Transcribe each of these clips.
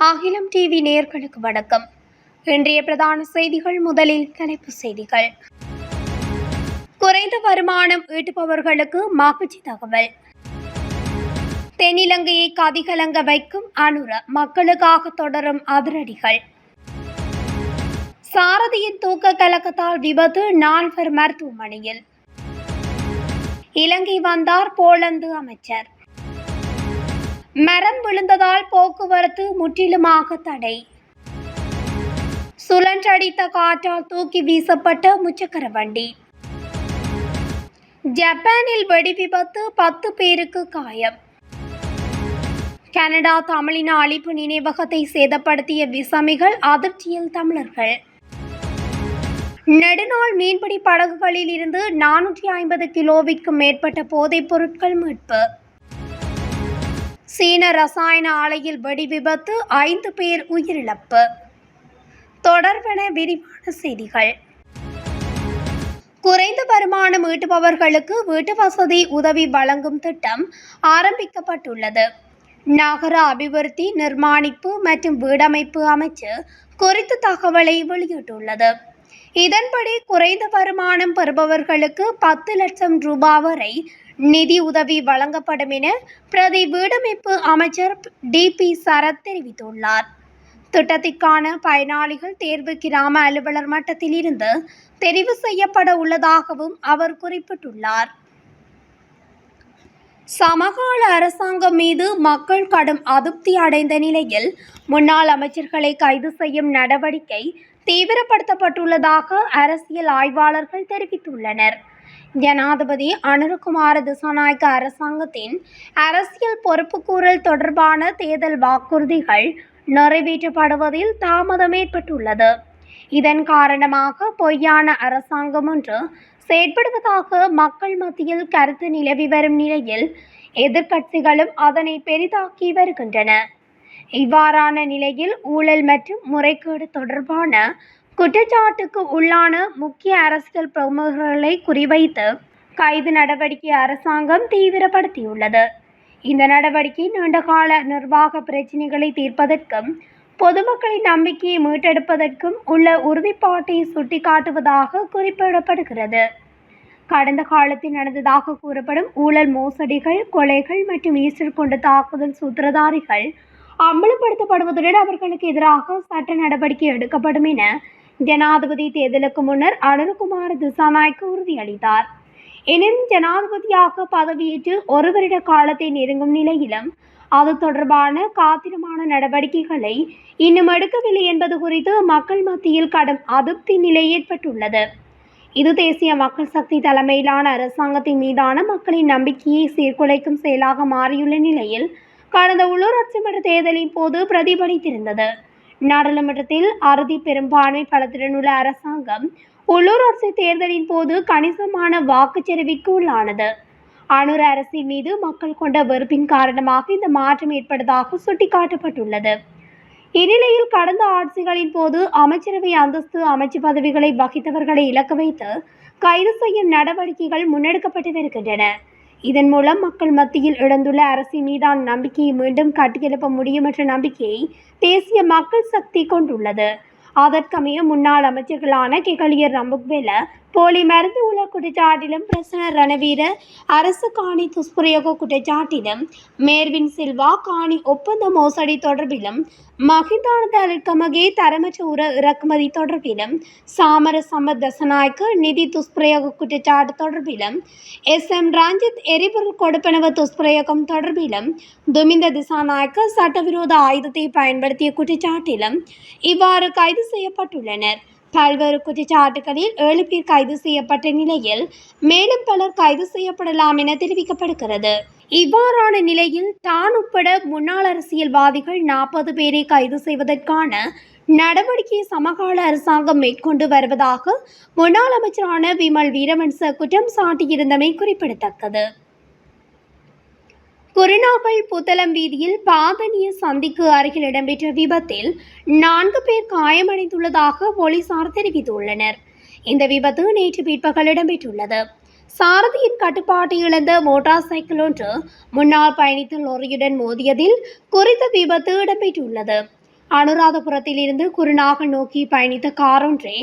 அகிலம் டிவி நேயர்களுக்கு வணக்கம். இன்றைய பிரதான செய்திகள். முதலில் தலைப்புச் செய்திகள். குறைந்த வருமானம் ஈட்டுபவர்களுக்கு மகிழ்ச்சி தகவல். தென்னிலங்கையை கதிகலங்க வைக்கும் அனுர, மக்களுக்காக தொடரும் அதிரடிகள். சாரதியின் தூக்க கலக்கத்தால் விபத்து, 4 மருத்துவமனையில். இலங்கை வந்தார் போலந்து அமைச்சர். மரம் விழுந்ததால் போக்குவரத்து முற்றிலுமாக தடை. சுழன்றடித்த காற்றால் தூக்கி வீசப்பட்ட முச்சக்கர வண்டி. ஜப்பானில் வெடி விபத்து, 10 பேருக்கு காயம். கனடா தமிழின அழிப்பு நினைவகத்தை சேதப்படுத்திய விசமிகள், அதிர்ச்சியில் தமிழர்கள். நெடுநாள் மீன்பிடி படகுகளில் இருந்து 450 கிலோவிற்கும் மேற்பட்ட போதைப் பொருட்கள் மீட்பு. சீன ரசாயன ஆலையில் வெடி விபத்து, 5 பேர் உயிரிழப்பு. தொடர்பென விரிவான செய்திகள். குறைந்த வருமானம் ஈட்டுபவர்களுக்கு வீட்டு வசதி உதவி வழங்கும் திட்டம் ஆரம்பிக்கப்பட்டுள்ளது. நகர அபிவிருத்தி, நிர்மாணிப்பு மற்றும் வீடமைப்பு அமைச்சு குறித்த தகவலை வெளியிட்டுள்ளது. இதன்படி குறைந்த வருமானம் பெறுபவர்களுக்கு 10 லட்சம் ரூபாய் வரை நிதி உதவி வழங்கப்படும் என பிரதி வீடமைப்பு அமைச்சர் டி.பி. சரத் தெரிவித்துள்ளார். திட்டத்திற்கான பயனாளிகள் தேர்வு கிராம அலுவலர் மட்டத்தில் இருந்து தெரிவு செய்யப்பட உள்ளதாகவும் அவர் குறிப்பிட்டுள்ளார். சமகால அரசாங்கம் மீது மக்கள் கடும் அதிருப்தி அடைந்த நிலையில் முன்னாள் அமைச்சர்களை கைது செய்யும் நடவடிக்கை தீவிரப்படுத்தப்பட்டுள்ளதாக அரசியல் ஆய்வாளர்கள் தெரிவித்துள்ளனர். ஜனாதிபதி அனுரகுமார திசாநாயக்க அரசாங்கத்தின் அரசியல் பொறுப்புக்கூறல் தொடர்பான தேர்தல் வாக்குறுதிகள் நிறைவேற்றப்படுவதில் தாமதம் ஏற்பட்டுள்ளது. இதன் காரணமாக பொய்யான அரசாங்கம் ஒன்று செயற்படுவதாக மக்கள் மத்தியில் கருத்து நிலவி வரும் நிலையில் எதிர்க்கட்சிகளும் அதனை பெரிதாக்கி வருகின்றன. இவ்வாறான நிலையில் ஊழல் மற்றும் முறைகேடு தொடர்பான குற்றச்சாட்டுக்கு உள்ளான முக்கிய அரசியல் பிரமுகர்களை குறிவைத்து கைது நடவடிக்கை அரசாங்கம் தீவிரப்படுத்தியுள்ளது. இந்த நடவடிக்கை நீண்டகால நிர்வாக பிரச்சினைகளை தீர்ப்பதற்கும் பொதுமக்களின் நம்பிக்கையை மீட்டெடுப்பதற்கும் உள்ள உறுதிப்பாட்டை சுட்டிக்காட்டுவதாக குறிப்பிடப்படுகிறது. கடந்த காலத்தில் நடந்ததாக கூறப்படும் ஊழல், மோசடிகள், கொலைகள் மற்றும் ஈஸ்டர் கொண்ட தாக்குதல் சூத்திரதாரிகள் அம்பலப்படுத்தப்படுவதுடன் அவர்களுக்கு எதிராக சட்ட நடவடிக்கை எடுக்கப்படும் என ஜனாதிபதி தேர்தலுக்கு முன்னர் அனுரகுமார திசாநாயக்க உறுதியளித்தார். எனினும் ஜனாதிபதியாக பதவியேற்று 1 வருட காலத்தை நெருங்கும் நிலையிலும் அது தொடர்பான காத்திரமான நடவடிக்கைகளை இன்னும் எடுக்கவில்லை என்பது குறித்து மக்கள் மத்தியில் கடும் அதிருப்தி நிலை ஏற்பட்டுள்ளது. இது தேசிய மக்கள் சக்தி தலைமையிலான அரசாங்கத்தின் மீதான மக்களின் நம்பிக்கையை சீர்குலைக்கும் செயலாக மாறியுள்ள நிலையில் கடந்த உள்ளூராட்சி மன்ற தேர்தலின் போது பிரதிபலித்திருந்தது. நாடாளுமன்றத்தில் அறுதி பெரும்பான்மை பலத்துடன் உள்ள அரசாங்கம் உள்ளூராட்சி தேர்தலின் போது கணிசமான வாக்குச்சரிவிற்கு உள்ளானது. அனுர அரசின் மீது மக்கள் கொண்ட வெறுப்பின் காரணமாக இந்த மாற்றம் ஏற்பட்டதாக சுட்டிக்காட்டப்பட்டுள்ளது. இந்நிலையில் கடந்த ஆட்சிகளின் போது அமைச்சரவை அந்தஸ்து, அமைச்சு பதவிகளை வகித்தவர்களை இலக்கு வைத்து கைது செய்யும் நடவடிக்கைகள் முன்னெடுக்கப்பட்டு வருகின்றன. இதன் மூலம் மக்கள் மத்தியில் இழந்துள்ள அரசின் மீதான நம்பிக்கையை மீண்டும் கட்டியெழுப்ப முடியும் என்ற நம்பிக்கையை தேசிய மக்கள் சக்தி கொண்டுள்ளது. அதற்கமைய முன்னாள் அமைச்சர்களான கெகலியர் ரம்புக்வெல போலி மருந்து உள்ள குற்றச்சாட்டிலும், பிரசன்ன ரணவீர அரசு காணி துஷ்பிரயோக குற்றச்சாட்டிலும், மேர்வின் சில்வா காணி ஒப்பந்த மோசடி தொடர்பிலும், மஹிந்தானதல்கமகே தரமற்ற உர இறக்குமதி தொடர்பிலும், சாமர சம்பத் தசநாயக்க நிதி துஷ்பிரயோக குற்றச்சாட்டு தொடர்பிலும், எஸ்.எம். ரஞ்சித் எரிபொருள் கொடுப்பனவு துஷ்பிரயோகம் தொடர்பிலும், துமிந்த திசாநாயக்க சட்டவிரோத ஆயுதத்தை பயன்படுத்திய குற்றச்சாட்டிலும் இவ்வாறு கைது செய்யப்பட்டுள்ளனர். பல்வேறு குற்றச்சாட்டுகளில் 7 பேர் கைது செய்யப்பட்ட நிலையில் மேலும் பலர் கைது செய்யப்படலாம் என தெரிவிக்கப்படுகிறது. இவ்வாறான நிலையில் தான் உட்பட முன்னாள் அரசியல்வாதிகள் 40 பேரை கைது செய்வதற்கான நடவடிக்கையை சமகால அரசாங்கம் மேற்கொண்டு வருவதாக முன்னாள் அமைச்சரான விமல் வீரவன்ச குற்றம் சாட்டியிருந்தமை குறிப்பிடத்தக்கது. குருநாகல் புத்தளம் வீதியில் பாதனிய சந்திக்கு அருகில் இடம்பெற்ற விபத்தில் 4 பேர் காயமடைந்துள்ளதாக போலீசார் தெரிவித்துள்ளனர். இந்த விபத்து நேற்று பிற்பகல் இடம்பெற்றுள்ளது. சாரதியின் கட்டுப்பாட்டை இழந்த மோட்டார் சைக்கிள் ஒன்று முன்னால் பயணித்த லொரியுடன் மோதியதில் குறித்த விபத்து இடம்பெற்றுள்ளது. அனுராதபுரத்திலிருந்து குருநாகல் நோக்கி பயணித்த காரொன்றே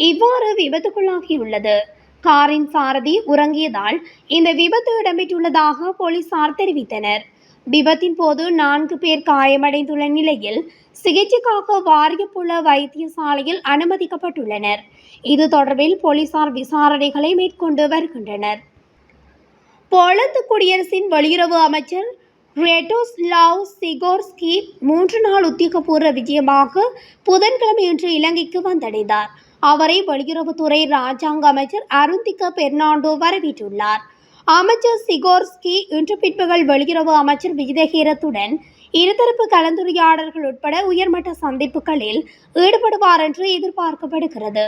இவ்வாறு விபத்துக்குள்ளாகியுள்ளது. காரின் சாரதி உறங்கியதால் இந்த விபத்து இடம்பெற்றுள்ளதாக போலீசார் தெரிவித்தனர். விபத்தின் போது 4 பேர் காயமடைந்துள்ள நிலையில் சிகிச்சைக்காக வாரியப்புல வைத்தியசாலையில் அனுமதிக்கப்பட்டுள்ளனர். இது தொடர்பில் போலீசார் விசாரணைகளை மேற்கொண்டு வருகின்றனர். போலந்து குடியரசின் வெளியுறவு அமைச்சர் ரெட்டோஸ்லாவ் சிகோர்ஸ்கி 3 நாள் உத்தியோகபூர்வ விஜயமாக புதன்கிழமையன்று இலங்கைக்கு வந்தடைந்தார். அவரை வெளியுறவுத்துறை இராஜாங்க அமைச்சர் அருந்திக பெர்னாண்டோ வரவேற்றுள்ளார். அமைச்சர் சிகோர்ஸ்கி இன்று பிற்பகல் வெளியுறவு அமைச்சர் விஜிதஹேரத்துடன் இருதரப்பு கலந்துரையாடல்கள் உட்பட உயர்மட்ட சந்திப்புகளில் ஈடுபடுவார் என்று எதிர்பார்க்கப்படுகிறது.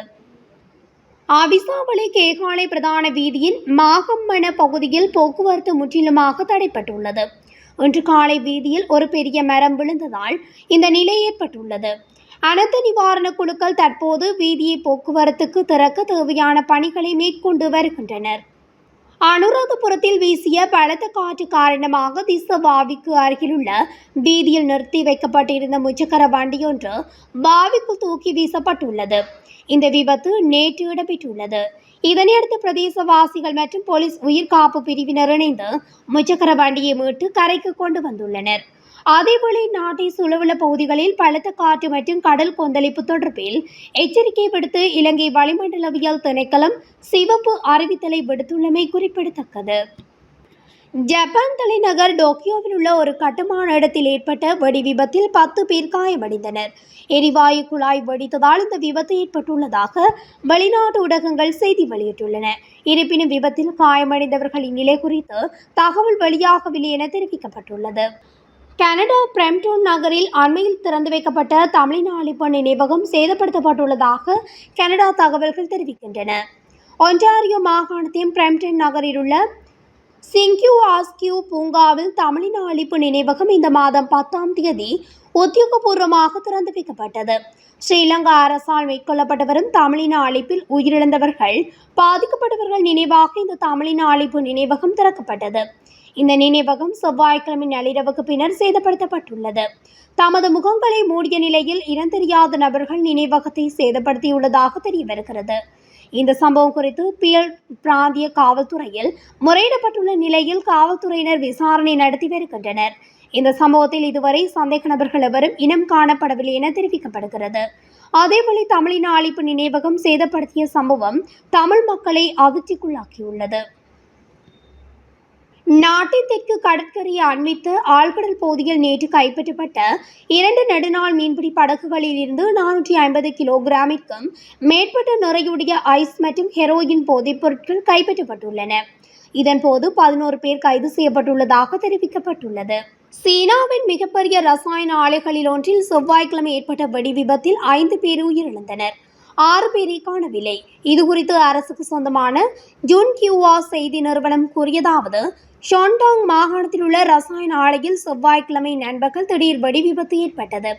அவிசாவளை கேகாலை பிரதான வீதியின் மாகம்மன பகுதியில் போக்குவரத்து முற்றிலுமாக தடைப்பட்டுள்ளது. இன்று காலை வீதியில் ஒரு பெரிய மரம் விழுந்ததால் இந்த நிலை ஏற்பட்டுள்ளது. அனர்த்த நிவாரண குழுக்கள் தற்போது வீதியை போக்குவரத்துக்கு திறக்க தேவையான பணிகளை மேற்கொண்டு வருகின்றனர். அனுராதபுரத்தில் வீசிய பலத்த காற்று காரணமாக திஸ்ஸவாவிக்கு அருகிலுள்ள வீதியில் நிறுத்தி வைக்கப்பட்டிருந்த முச்சக்கர வண்டியொன்று வாவிக்குள் தூக்கி வீசப்பட்டுள்ளது. இந்த விபத்து நேற்று இடம்பெற்றுள்ளது. இதனையடுத்து பிரதேசவாசிகள் மற்றும் போலீஸ் உயிர்காப்பு பிரிவினர் இணைந்து முச்சக்கர வண்டியை மீட்டு கரைக்கு கொண்டு வந்துள்ளனர். அதேவேளை நாட்டை சுழவுள்ள பகுதிகளில் பலத்த காற்று மற்றும் கடல் கொந்தளிப்பு தொடர்பில் எச்சரிக்கை விடுத்து இலங்கை வளிமண்டலவியல் திணைக்களம் சிவப்பு அறிவித்தலை விடுத்துள்ளமை குறிப்பிடத்தக்கது. ஜப்பான் தலைநகர் டோக்கியோவில் உள்ள ஒரு கட்டுமான இடத்தில் ஏற்பட்ட வெடி விபத்தில் 10 பேர் காயமடைந்தனர். எரிவாயு குழாய் வெடித்ததால் இந்த விபத்து ஏற்பட்டுள்ளதாக வெளிநாட்டு ஊடகங்கள் செய்தி வெளியிட்டுள்ளன. இருப்பினும் விபத்தில் காயமடைந்தவர்களின் நிலை குறித்து தகவல் வெளியாகவில்லை என தெரிவிக்கப்பட்டுள்ளது. கனடா பிரம்ப்டன் நகரில் அண்மையில் திறந்து வைக்கப்பட்ட தமிழின அழிப்பு நினைவகம் சேதப்படுத்தப்பட்டுள்ளதாக கனடா தகவல்கள் தெரிவிக்கின்றன. ஒன்டாரியோ மாகாணத்தின் பிரம்ப்டன் நகரில் உள்ள சிங்க்யூ ஆஸ்கியூ பூங்காவில் தமிழின அழிப்பு நினைவகம் இந்த மாதம் 10ஆம் தேதி உத்தியோகபூர்வமாக திறந்து வைக்கப்பட்டது. ஸ்ரீலங்கா அரசால் மேற்கொள்ளப்பட்டு வரும் தமிழின அழிப்பில் உயிரிழந்தவர்கள் பாதிக்கப்பட்டவர்கள் நினைவாக இந்த தமிழின அழிப்பு நினைவகம் திறக்கப்பட்டது. இந்த நினைவகம் செவ்வாய்க்கிழமை நள்ளிரவுக்கு பின்னர் சேதப்படுத்தப்பட்டுள்ளது. தமது முகங்களை மூடிய நிலையில் இனந்தெரியாத நபர்கள் நினைவகத்தை சேதப்படுத்தியுள்ளதாக தெரிய வருகிறது. இந்த சம்பவம் குறித்து பியல் பிராந்திய காவல்துறையில் முறையிடப்பட்டுள்ள நிலையில் காவல்துறையினர் விசாரணை நடத்தி வருகின்றனர். இந்த சம்பவத்தில் இதுவரை சந்தேக நபர்கள் எவரும் இனம் காணப்படவில்லை என தெரிவிக்கப்படுகிறது. அதேவேளை தமிழின அழிப்பு நினைவகம் சேதப்படுத்திய சம்பவம் தமிழ் மக்களை அதிர்ச்சிக்குள்ளாக்கியுள்ளது. நாட்டின் தெற்கு கடற்கரையை அண்மித்த ஆழ்கடல் பகுதியில் நேற்று கைப்பற்றப்பட்ட 2 நெடுநாள் மீன்பிடி படகுகளில் இருந்து 450 கிலோகிராமிற்கும் மேற்பட்ட நிறையுடைய ஐஸ் மற்றும் ஹெரோயின் போதைப் பொருட்கள் கைப்பற்றப்பட்டுள்ளன. இதன்போது 11 பேர் கைது செய்யப்பட்டுள்ளதாக தெரிவிக்கப்பட்டுள்ளது. சீனாவின் மிகப்பெரிய ரசாயன ஆலைகளில் ஒன்றில் செவ்வாய்க்கிழமை ஏற்பட்ட வெடி விபத்தில் 5 பேர் உயிரிழந்தனர். 6 பேரை காணவில்லை. இதுகுறித்து அரசுக்கு சொந்தமான ஜுன்கியூவா செய்தி நிறுவனம் கூறியதாவது: ஷான்டாங் மாகாணத்தில் உள்ள ரசாயன ஆலையில் செவ்வாய்க்கிழமை நண்பகல் திடீர் வெடி விபத்து ஏற்பட்டது.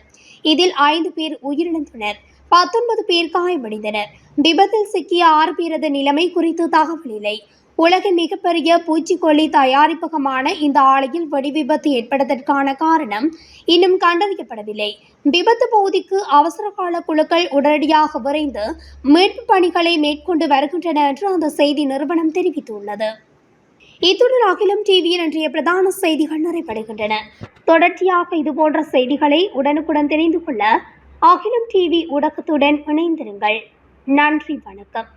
இதில் 5 பேர் உயிரிழந்தனர். 19 பேர் காயமடைந்தனர். விபத்தில் சிக்கிய 6 பேரது நிலைமை குறித்து தகவல் இல்லை. உலகின் மிகப்பெரிய பூச்சிக்கொல்லி தயாரிப்பகமான இந்த ஆலையில் வெடி விபத்து ஏற்பட்டதற்கான காரணம் இன்னும் கண்டறியப்படவில்லை. விபத்து பகுதிக்கு அவசரகால குழுக்கள் உடனடியாக விரைந்து மீட்பு பணிகளை மேற்கொண்டு வருகின்றன என்று அந்த செய்தி நிறுவனம் தெரிவித்துள்ளது. இத்துடன் அகிலம் டிவியின் இன்றைய பிரதான செய்திகள் நிறைவடைகின்றன. தொடர்ச்சியாக இதுபோன்ற செய்திகளை உடனுக்குடன் தெரிந்து கொள்ள அகிலம் டிவி ஊடகத்துடன் இணைந்திருங்கள். நன்றி, வணக்கம்.